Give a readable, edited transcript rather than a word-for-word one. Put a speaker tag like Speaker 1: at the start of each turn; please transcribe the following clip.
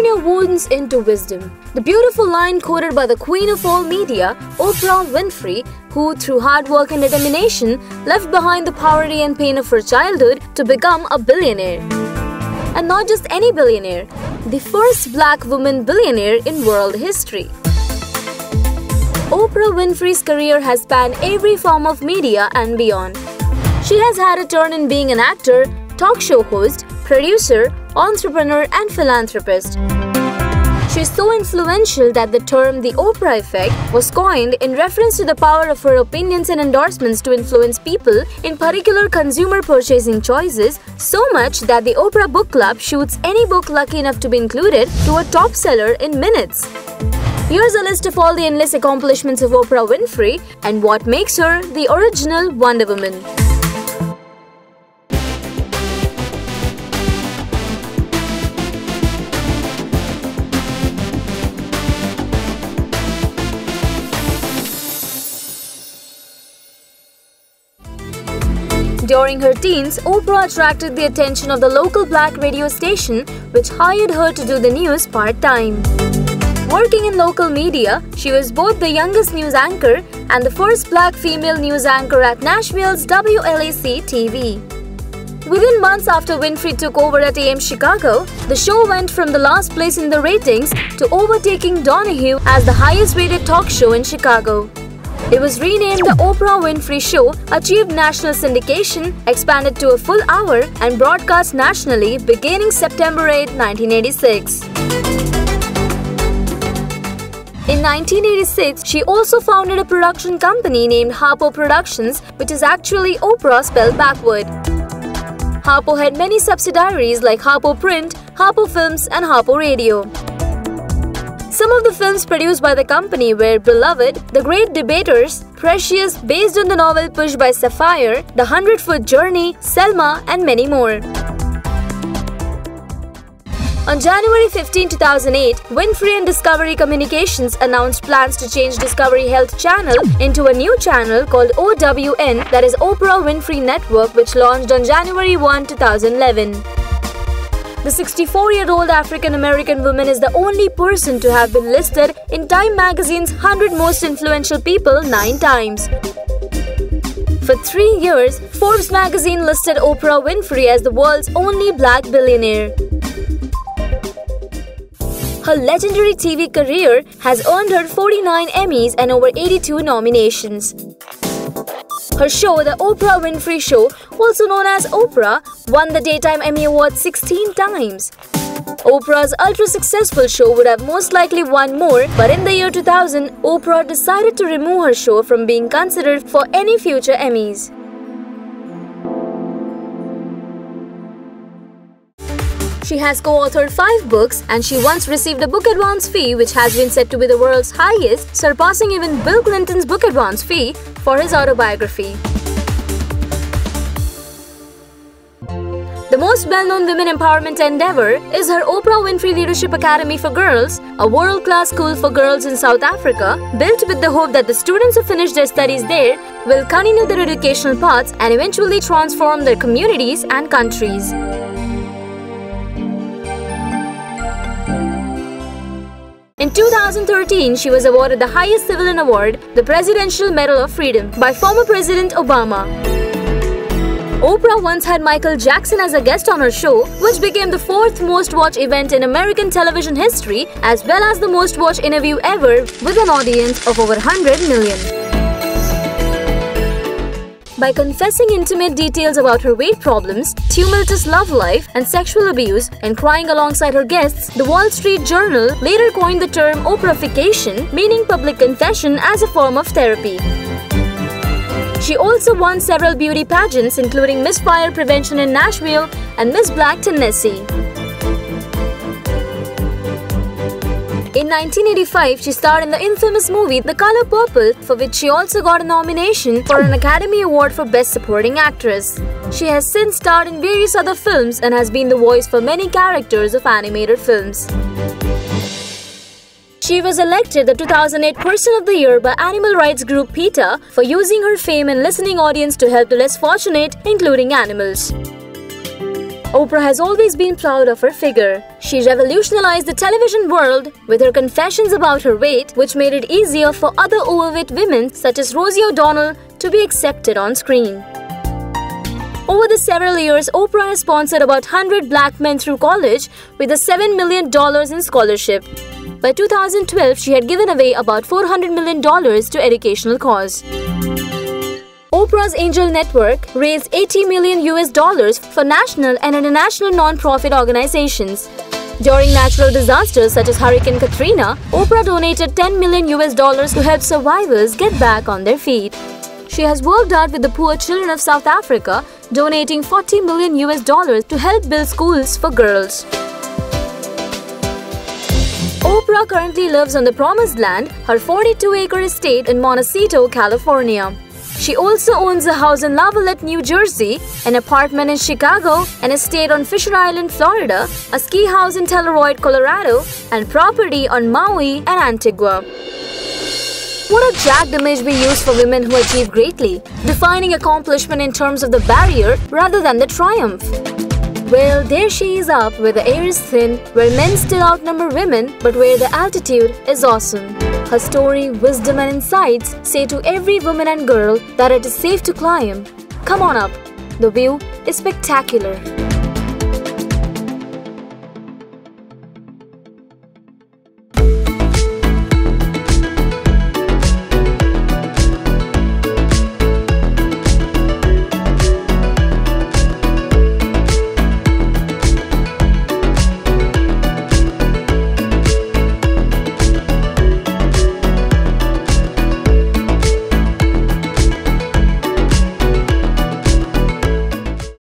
Speaker 1: your wounds into wisdom. The beautiful line quoted by the queen of all media, Oprah Winfrey, who through hard work and determination left behind the poverty and pain of her childhood to become a billionaire. And not just any billionaire, the first black woman billionaire in world history. Oprah Winfrey's career has spanned every form of media and beyond. She has had a turn in being an actor, talk show host, producer, entrepreneur, and philanthropist. She is so influential that the term the Oprah effect was coined in reference to the power of her opinions and endorsements to influence people in particular consumer purchasing choices, so much that the Oprah Book Club shoots any book lucky enough to be included to a top seller in minutes. Here's a list of all the endless accomplishments of Oprah Winfrey and what makes her the original Wonder Woman. During her teens, Oprah attracted the attention of the local black radio station, which hired her to do the news part-time. Working in local media, she was both the youngest news anchor and the first black female news anchor at Nashville's WLAC-TV. Within months after Winfrey took over at AM Chicago, the show went from the last place in the ratings to overtaking Donahue as the highest-rated talk show in Chicago. It was renamed The Oprah Winfrey Show, achieved national syndication, expanded to a full hour, and broadcast nationally beginning September 8, 1986. In 1986, she also founded a production company named Harpo Productions, which is actually Oprah spelled backward. Harpo had many subsidiaries like Harpo Print, Harpo Films, and Harpo Radio. Some of the films produced by the company were Beloved, The Great Debaters, Precious, based on the novel Push by Sapphire, The 100-Foot Journey, Selma, and many more. On January 15, 2008, Winfrey and Discovery Communications announced plans to change Discovery Health Channel into a new channel called OWN, that is Oprah Winfrey Network, which launched on January 1, 2011. The 64-year-old African-American woman is the only person to have been listed in Time magazine's 100 Most Influential People 9 times. For 3 years, Forbes magazine listed Oprah Winfrey as the world's only black billionaire. Her legendary TV career has earned her 49 Emmys and over 82 nominations. Her show, The Oprah Winfrey Show, also known as Oprah, won the Daytime Emmy Award 16 times. Oprah's ultra-successful show would have most likely won more, but in the year 2000, Oprah decided to remove her show from being considered for any future Emmys. She has co-authored 5 books, and she once received a book advance fee which has been said to be the world's highest, surpassing even Bill Clinton's book advance fee for his autobiography. The most well-known women empowerment endeavor is her Oprah Winfrey Leadership Academy for Girls, a world-class school for girls in South Africa, built with the hope that the students who finish their studies there will continue their educational paths and eventually transform their communities and countries. In 2013, she was awarded the highest civilian award, the Presidential Medal of Freedom, by former President Obama. Oprah once had Michael Jackson as a guest on her show, which became the 4th most watched event in American television history, as well as the most watched interview ever with an audience of over 100 million. By confessing intimate details about her weight problems, tumultuous love life, and sexual abuse, and crying alongside her guests, the Wall Street Journal later coined the term Oprahification, meaning public confession as a form of therapy. She also won several beauty pageants, including Miss Fire Prevention in Nashville and Miss Black Tennessee. In 1985, she starred in the infamous movie The Color Purple, for which she also got a nomination for an Academy Award for Best Supporting Actress. She has since starred in various other films and has been the voice for many characters of animated films. She was elected the 2008 Person of the Year by animal rights group PETA for using her fame and listening audience to help the less fortunate, including animals. Oprah has always been proud of her figure. She revolutionized the television world with her confessions about her weight, which made it easier for other overweight women such as Rosie O'Donnell to be accepted on screen. Over the several years, Oprah has sponsored about 100 black men through college with a $7 million in scholarship. By 2012, she had given away about $400 million to educational cause. Oprah's Angel Network raised $80 million for national and international non-profit organizations. During natural disasters such as Hurricane Katrina, Oprah donated $10 million to help survivors get back on their feet. She has worked out with the poor children of South Africa, donating $40 million to help build schools for girls. Oprah currently lives on the Promised Land, her 42-acre estate in Montecito, California. She also owns a house in Lavallette, New Jersey, an apartment in Chicago, an estate on Fisher Island, Florida, a ski house in Telluride, Colorado, and property on Maui and Antigua. What a jacked image we use for women who achieve greatly, defining accomplishment in terms of the barrier rather than the triumph. Well, there she is up where the air is thin, where men still outnumber women, but where the altitude is awesome. Her story, wisdom and insights say to every woman and girl that it is safe to climb. Come on up. The view is spectacular.